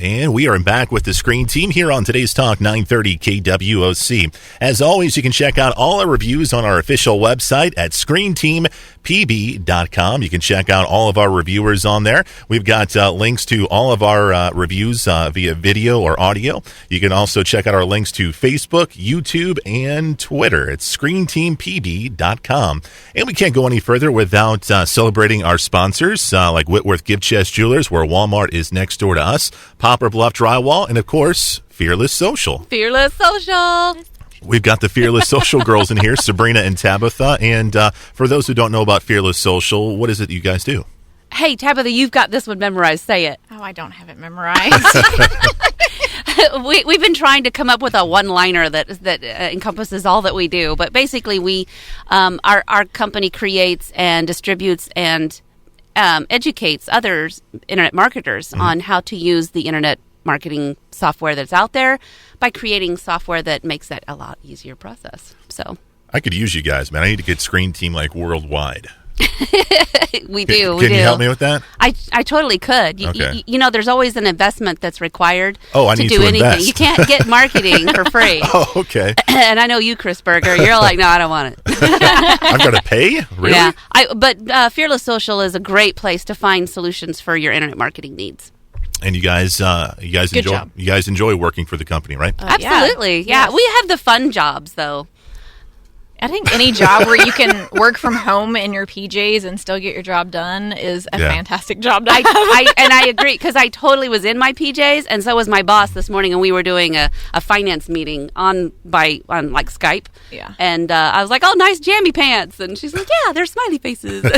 And we are back with the Screen Team here on today's Talk 930 KWOC. As always, you can check out all our reviews on our official website at screenteampb.com. You can check out all of our reviewers on there. We've got links to all of our reviews via video or audio. You can also check out our links to Facebook, YouTube, and Twitter. It's screenteampb.com. And we can't go any further without celebrating our sponsors like Whitworth Gift Chest Jewelers, where Walmart is next door to us, Poplar, Bluff Drywall, and, of course, Fearless Social. Fearless Social. We've got the Fearless Social girls in here, Sabrina and Tabitha. And for those who don't know about Fearless Social, what is it you guys do? Hey, Tabitha, you've got this one memorized. Say it. Oh, I don't have it memorized. We've been trying to come up with a one-liner that encompasses all that we do. But basically, we our company creates and distributes and educates others, internet marketers, on how to use the internet marketing software that's out there by creating software that makes that a lot easier process. So I could use you guys, man. I need to get Screen Team like worldwide. we do. Can you help me with that? I totally could. Okay. You know, there's always an investment that's required I to need do to anything. invest. You can't get marketing for free. Oh, okay. And I know you, Chris Berger. You're like, no, I don't want it. I've got to pay? Really? Yeah. But Fearless Social is a great place to find solutions for your internet marketing needs. And you guys enjoy working for the company, right? Absolutely. Yeah. Yes. We have the fun jobs, though. I think any job where you can work from home in your PJs and still get your job done is a fantastic job to have. I agree, because I totally was in my PJs, and so was my boss this morning, and we were doing a finance meeting on like Skype. Yeah. And I was like, "Oh, nice jammy pants," and she's like, "Yeah, they're smiley faces."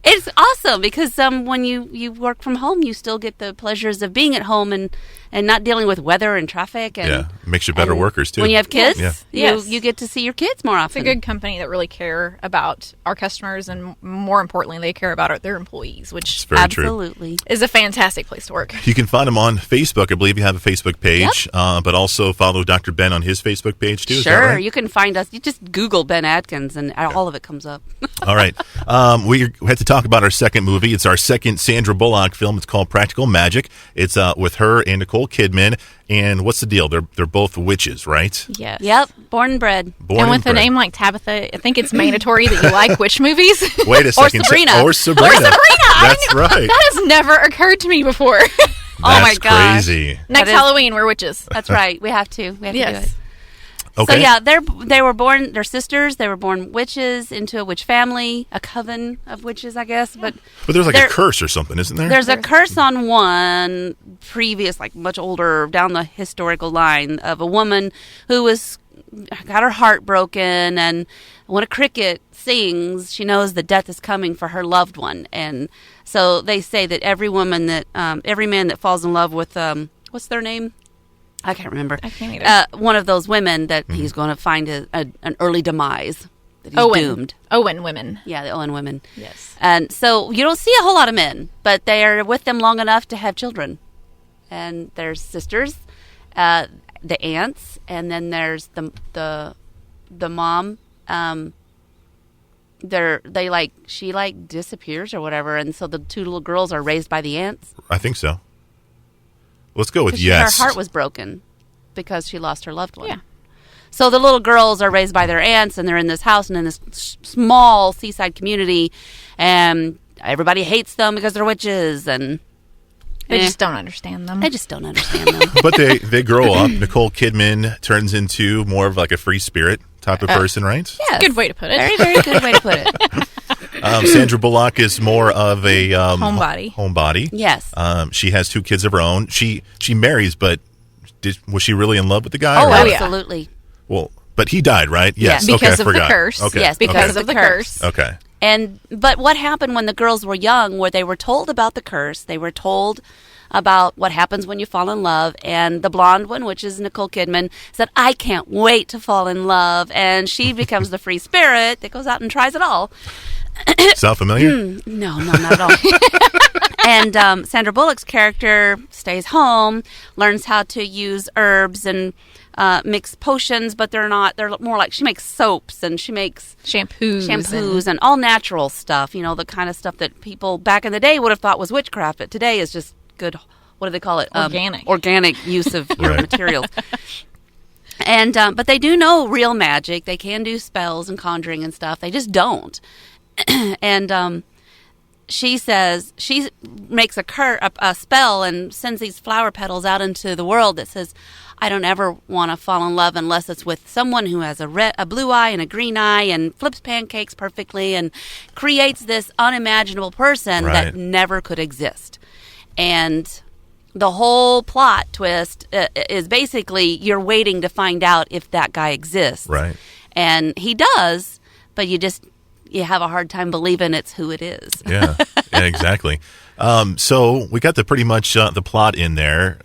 It's awesome because when you work from home, you still get the pleasures of being at home and not dealing with weather and traffic. And, it makes you better workers, too. When you have kids, Yes. you get to see your kids more often. It's a good company that really care about our customers, and more importantly, they care about their employees, which It's very true. Absolutely is a fantastic place to work. You can find them on Facebook. I believe you have a Facebook page, but also follow Dr. Ben on his Facebook page, too. Is that Sure, right? you can find us. You just Google Ben Atkins, and all of it comes up. All right. We had to talk about our second movie. It's our second Sandra Bullock film. It's called Practical Magic. It's with her and Nicole Kidman. And what's the deal? They're both witches, right? Yes. Yep, born and bred. And with a name like Tabitha, I think it's mandatory that you like witch movies. Wait a second. Sabrina. Or Sabrina. That's right. That has never occurred to me before. Oh my gosh. Crazy. Next Halloween, we're witches. That's right. We have to. We have to do it. Okay. So yeah, they were born. They're sisters. They were born witches into a witch family, a coven of witches, I guess. But there's like a curse or something, isn't there? There's a curse on one previous, like much older, down the historical line of a woman who got her heart broken, and when a cricket sings, she knows that death is coming for her loved one. And so they say that every man that falls in love with what's their name? I can't remember. I can't either. One of those women that he's going to find an early demise. That he's doomed. Owen women. Yeah, the Owen women. Yes. And so you don't see a whole lot of men, but they are with them long enough to have children. And there's sisters, the aunts, and then there's the mom. She disappears or whatever, and so the two little girls are raised by the aunts. I think so. Let's go with yes. Her heart was broken because she lost her loved one. Yeah. So the little girls are raised by their aunts, and they're in this house and in this small seaside community, and everybody hates them because they're witches, and they just don't understand them. I just don't understand them. But they grow up. Nicole Kidman turns into more of like a free spirit type of person, right? Yeah, good way to put it. Very, very good way to put it. Sandra Bullock is more of a homebody. Yes. She has two kids of her own. She marries, but was she really in love with the guy? Oh, yeah. absolutely. Well, but he died, right? Yes. Because okay, of the curse. Okay. Yes, because of the curse. Okay. But what happened when the girls were young, where they were told about the curse, they were told about what happens when you fall in love, and the blonde one, which is Nicole Kidman, said, I can't wait to fall in love, and she becomes the free spirit that goes out and tries it all. Sound familiar? No, not at all. And Sandra Bullock's character stays home, learns how to use herbs and mix potions, but they're more like, she makes soaps and she makes shampoos and all natural stuff, the kind of stuff that people back in the day would have thought was witchcraft, but today is just good what do they call it? Organic use of your Right. materials. And but they do know real magic. They can do spells and conjuring and stuff. They just don't. And she says she makes a spell and sends these flower petals out into the world that says, I don't ever want to fall in love unless it's with someone who has a blue eye and a green eye and flips pancakes perfectly and creates this unimaginable person Right. that never could exist. And the whole plot twist is basically you're waiting to find out if that guy exists. Right. And he does, but you have a hard time believing it's who it is. Yeah, exactly. So we got pretty much the plot in there.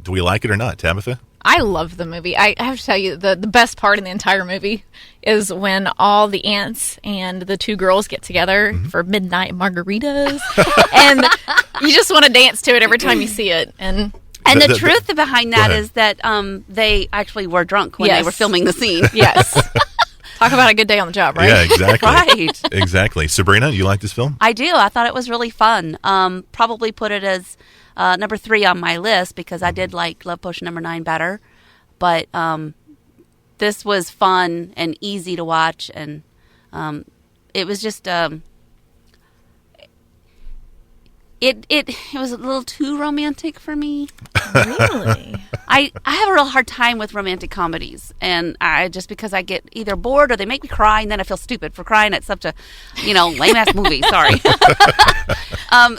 Do we like it or not, Tabitha? I love the movie. I have to tell you, the best part in the entire movie is when all the aunts and the two girls get together for midnight margaritas. And you just want to dance to it every time you see it. And the truth behind that is that they actually were drunk when they were filming the scene. Yes. Talk about a good day on the job, right? Yeah, exactly. Right. Exactly. Sabrina, you like this film? I do. I thought it was really fun. Probably put it as number 3 on my list because I did like Love Potion number 9 better. But this was fun and easy to watch, and it was just it was a little too romantic for me. Really? I have a real hard time with romantic comedies, and just because I get either bored or they make me cry, and then I feel stupid for crying at such a, lame ass movie. Sorry.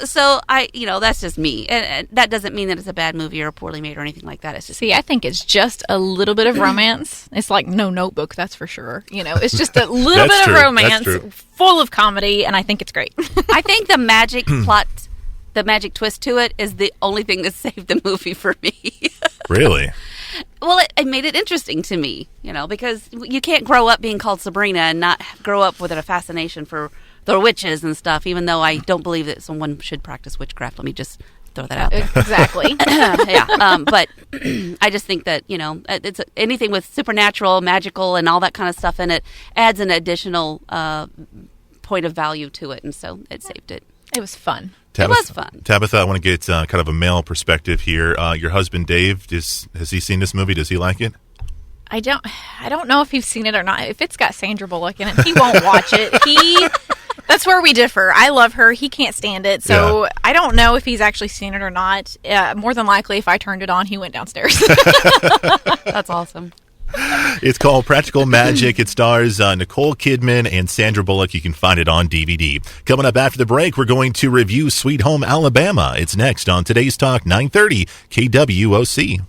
So that's just me, and that doesn't mean that it's a bad movie or poorly made or anything like that. It's just I think it's just a little bit of romance. It's like no Notebook, that's for sure. It's just a little bit of romance, full of comedy, and I think it's great. I think the magic plot. The magic twist to it is the only thing that saved the movie for me. Really? Well, it made it interesting to me, because you can't grow up being called Sabrina and not grow up with a fascination for the witches and stuff, even though I don't believe that someone should practice witchcraft. Let me just throw that out there. Exactly. Yeah. But I just think that, it's anything with supernatural, magical, and all that kind of stuff in it adds an additional point of value to it, and so it saved it. It was fun. It was fun. Tabitha, I want to get kind of a male perspective here. Your husband, Dave, has he seen this movie? Does he like it? I don't know if he's seen it or not. If it's got Sandra Bullock in it, he won't watch it. That's where we differ. I love her. He can't stand it. So I don't know if he's actually seen it or not. More than likely, if I turned it on, he went downstairs. That's awesome. It's called Practical Magic. It stars Nicole Kidman and Sandra Bullock. You can find it on DVD. Coming up after the break, we're going to review Sweet Home Alabama. It's next on Today's Talk 930 KWOC.